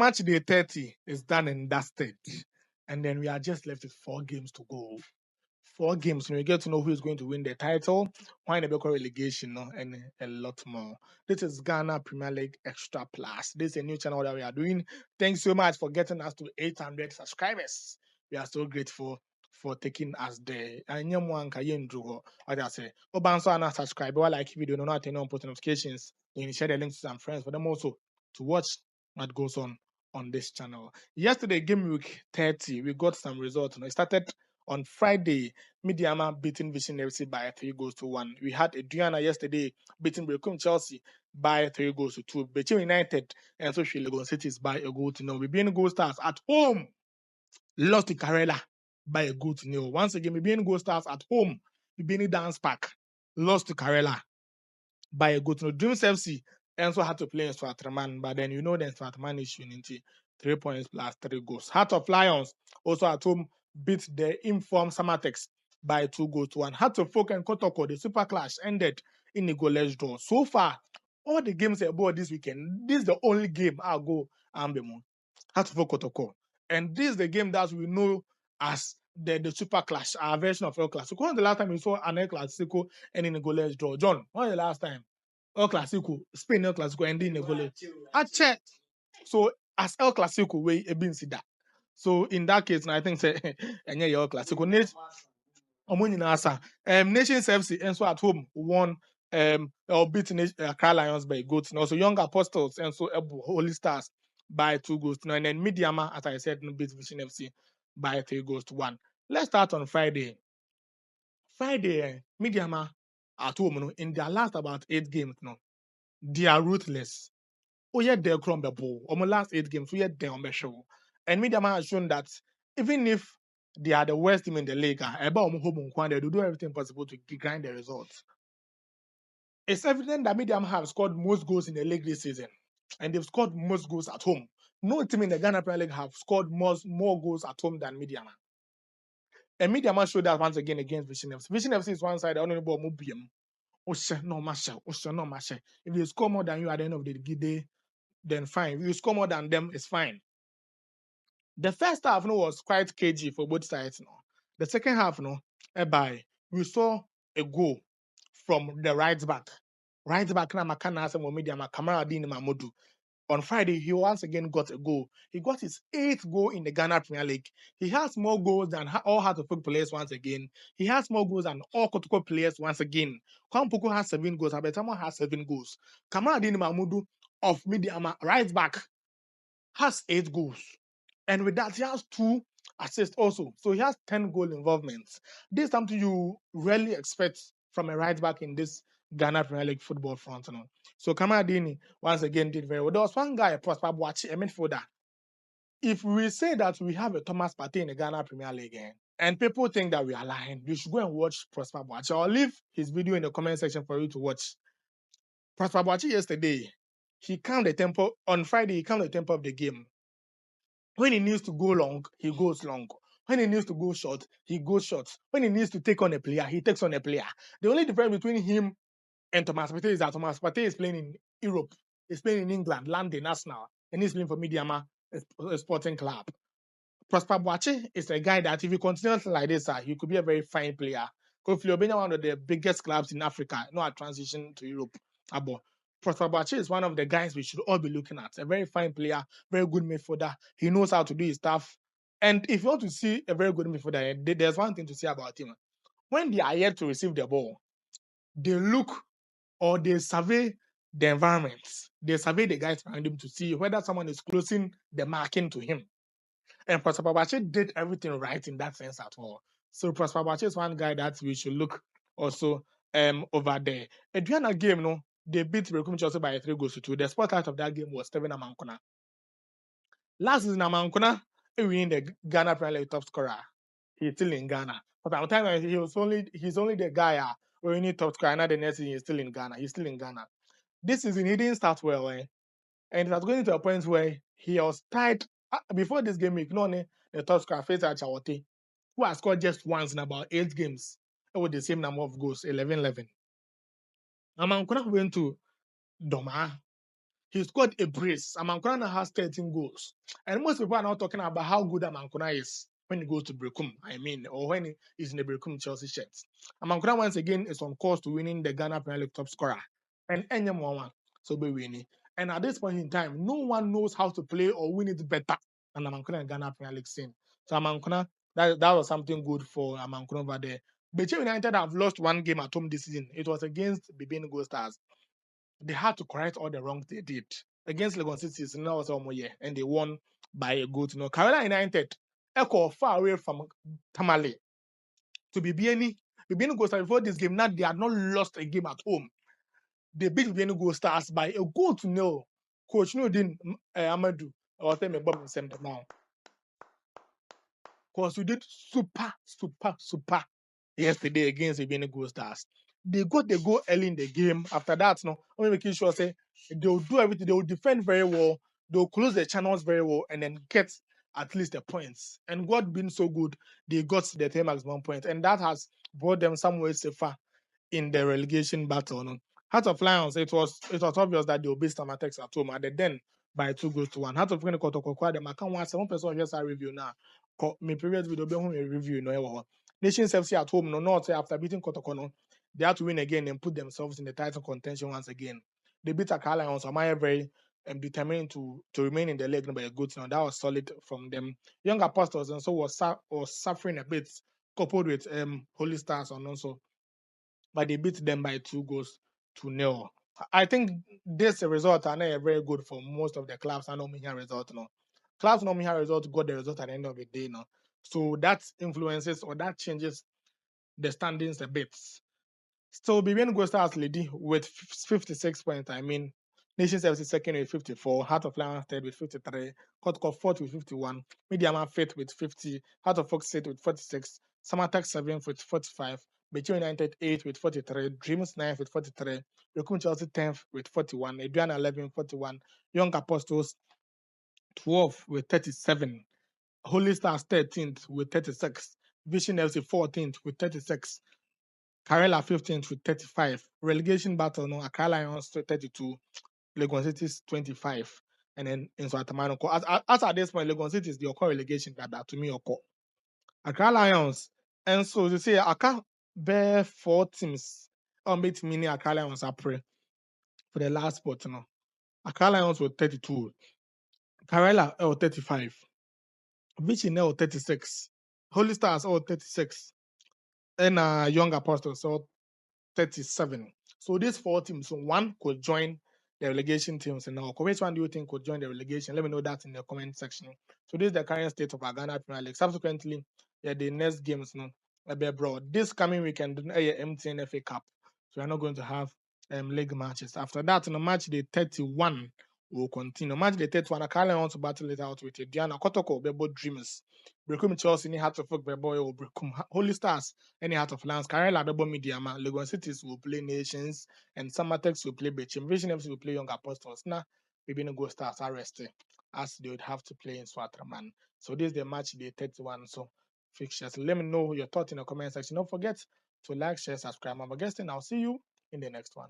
match day 30 is done and dusted. And then we are just left with 4 games to go. 4 games, and we get to know who is going to win the title, why the Beko relegation, no, and a lot more. This is Ghana Premier League Extra Plus. This is a new channel that we are doing. Thanks so much for getting us to 800 subscribers. We are so grateful for taking us there. And you want to what I say, Obanso and subscribe, or like video, no, not on post notifications. Then share the links to some friends for them also to watch what goes on this channel. Yesterday, game week 30, we got some results. It started on Friday. Midiama beating Vision FC by 3-1. We had Adriana yesterday beating Bekum Chelsea by 3-2. Beijing United and so Legon Cities by a goal to nil. We being Gold Stars at home lost to Karela by a goal to nil. Once again, we being Gold Stars at home. We being Dance Park lost to Karela by a goal to nil. Dreams FC also had to play in Swartraman, but then you know the Swartraman is unity. 3 points plus 3 goals. Heart of Lions also at home beat the informed Samatex by 2-1. Heart of Folk and Kotoko, the super clash ended in a goalless draw. So far, all the games about this weekend, this is the only game I'll go Ambemo. Heart of Folk Kotoko. And this is the game that we know as the super clash, our version of El Clasico. When was the last time you saw an El Clasico ending in a goalless draw? John, when was the last time? El Clasico, Spain El Clasico ending in a goalless. Ache. So as El Clasico, we been see that. So in that case, I think say any El Clasico. Nations FC and so at home won or beat Accra Lions by goals. And also Young Apostles and so Holy Stars by 2 goals to 0. And then Midiama, as I said, beat Vision FC by 3-1. Let's start on Friday. Midiama at home, in their last about 8 games, they are ruthless. Oh, yeah, they're ball. On the last 8 games, we are there on the show. And Midiama has shown that even if they are the worst team in the league, they do everything possible to grind the results. It's evident that Midiama have scored most goals in the league this season, and they've scored most goals at home. No team in the Ghana Premier League have scored more goals at home than Midiama. And Midiama showed that once again against Vision FC. Vision FC is one side, the only ball Mubium. If they score more than you at the end of the day, then fine. If you score more than them, it's fine. The first half was quite cagey for both sides. The second half, we saw a goal from the right back. Right back na Makana Media Kamaradin Mamudu. On Friday, he once again got a goal. He got his 8th goal in the Ghana Premier League. He has more goals than all Heart of Folk players once again. He has more goals than all Kotoko players once again. Kwampoko has 7 goals. Abetamo has 7 goals. Kamaradin Mamudu of Midiama, right back, has 8 goals. And with that, he has 2 assists also. So he has 10 goal involvements. This is something you rarely expect from a right back in this Ghana Premier League football front. So Kamadini, once again, did very well. There was one guy, Prosper Boachi, a midfielder. If we say that we have a Thomas Partey in the Ghana Premier League, and people think that we are lying, you should go and watch Prosper Boachi. I'll leave his video in the comment section for you to watch. Prosper Boachi yesterday, he calmed the tempo. On Friday, he calmed the tempo of the game. When he needs to go long, he goes long. When he needs to go short, he goes short. When he needs to take on a player, he takes on a player. The only difference between him and Thomas Partey is that Thomas Partey is playing in Europe. He's playing in England, London, Arsenal, and he's playing for Midiama, a sporting club. Prosper Boachi is a guy that if he continues like this, he could be a very fine player. Kofi Obenya, one of the biggest clubs in Africa, a transition to Europe. Prosper Boachi is one of the guys we should all be looking at. A very fine player, very good midfielder. He knows how to do his stuff. And if you want to see a very good midfielder, there's one thing to say about him. When they are yet to receive the ball, they look or they survey the environment. They survey the guys around him to see whether someone is closing the marking to him. And Prosper Boachi did everything right in that sense at all. So Prosper Boachi is one guy that we should look also over there. Adriana game, they beat Bekum Chelsea by 3-2. The spotlight of that game was Steven Amankona. Last season, Amankona winning the Ghana Premier League top scorer. He's still in Ghana. But at the time, he's only the guy winning top scorer. Now the next season, he's still in Ghana. He's still in Ghana. This season, he didn't start well, and it was going to a point where he was tied. Before this game, the top scorer faced Chawote, who has scored just once in about 8 games with the same number of goals, 11-11. Amankona went to Doma. He scored a brace. Amankona now has 13 goals. And most people are now talking about how good Amankona is when he goes to Brekum, or when he is in the Brekum Chelsea shirts. Amankona once again is on course to winning the Ghana Premier League top scorer. And Enyamwawa, so be winning. And at this point in time, no one knows how to play or win it better than Amankona in Ghana Premier League scene. So Amankona, that was something good for Amankona over there. Beche United have lost one game at home this season. It was against Bibin Gold Stars. They had to correct all the wrongs they did against Legon City. Now was almost year, and they won by a goal. Carolina United, echo far away from Tamale to Bibiani. Bibiani Gold Stars before this game. Now they had not lost a game at home. They beat Bibiani Gold Stars by a goal to nil. Coach Nudin Amadou, or tell me Bob Center now. Because we did super yesterday against the Benin Gold Stars. They got the goal early in the game. After that, only making sure say they'll do everything. They'll defend very well. They'll close the channels very well, and then get at least the points. And God being so good, they got the 10 maximum point, and that has brought them somewhere safer in the relegation battle. No? Heart of Lions, it was obvious that they'll beat Stamatics at home. At the then by 2-1. Heart of Kotoko, them I can't watch 1 person just a review now. My previous video be home a review no. Nations FC at home, no, not after beating Kotoko, no, they had to win again and put themselves in the title contention once again. They beat Accra Lions, so am I very determined to remain in the league by a good that was solid from them. Young Apostles and so was suffering a bit coupled with Holy Stars and also, but they beat them by 2-0. I think this result are not very good for most of the clubs. I know me here result no. Clubs know me here result got the result at the end of the day no. So that influences or that changes the standings a bit. So Bibian Gold Stars leading with 56 points. Nations FC second with 54, Heart of Lions third with 53, Kotoko fourth with 51, Mediaman fifth with 50, Heart of Fox sixth with 46, Samatak seventh with 45, Beijing United 8th with 43, Dreams 9th with 43, Recruit Chelsea 10th with 41, Adriana 11th 41, Young Apostles 12th with 37, Holy Stars 13th with 36, Vision FC 14th with 36, Karela 15th with 35. Relegation battle, no, Accra Lions 32. Legon City is 25. And then in Swatamano, as at this point, Legon City is the Oko relegation that to me Oko. Accra Lions. And so you say, I can't bear 4 teams. Beat mini Accra Lions are for the last spot. No. Accra Lions were 32. Karela 35. Vichy 36. Holy Stars 36. And Young Apostles 37. So these 4 teams, so one could join the relegation teams. And now, which one do you think could join the relegation? Let me know that in the comment section. So this is the current state of our Ghana Premier League. Subsequently, the next games, a bit broad. This coming weekend, MTN FA Cup. So we're not going to have league matches. After that, in match day 31 will continue. Match day 31, Akala wants to battle it out with Diana Kotoko, Bebo Dreamers. Brekum Chelsea, any Heart of Folk, Bebo, or Brekum Holy Stars, any Heart of Lions. Karela, Bebo Mediama, Legon Cities will play Nations, and Samatex will play Bechim. Vision FC will play Young Apostles. Now, maybe no go stars are rested, as they would have to play in Swatraman. So this is the match day 31. So fixtures. Let me know your thoughts in the comment section. Don't forget to like, share, subscribe. I'm Augustine. I'll see you in the next one.